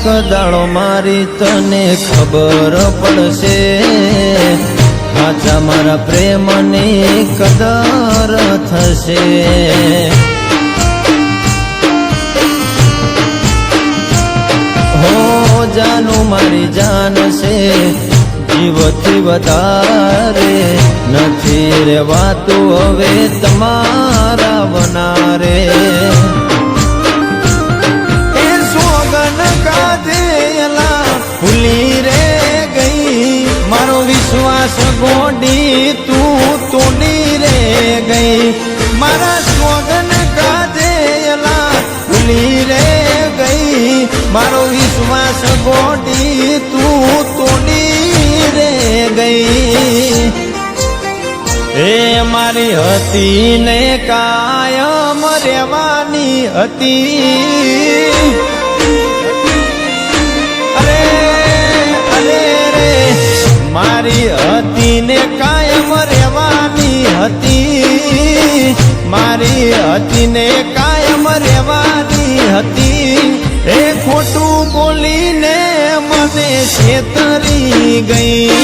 દાડો મારી તને ખબર પડશે, સાચા મારા પ્રેમની કદર થશે। હો જાનું મારી જાન છે, જીવથી વધારે નથી રેવાતું હવે તમારા બનારે। એ સોગન કાધેલા ભૂલી રે ગઈ, મારો વિશ્વાસ ગોડી તું તોડી રે ગઈ। મારા સોગન કાધેલા ભૂલી રે ગઈ, મારો વિશ્વાસ ગોડી તું તોડી રે ગઈ। એ મારી હતી ને કાયમ રેવાની હતી, અરે અરે રે મારી હતી ને કાયમ રેવાની હતી, મારી હતી ને કાયમ રેવાની હતી। એ ખોટું બોલીને મને છેતરી ગઈ,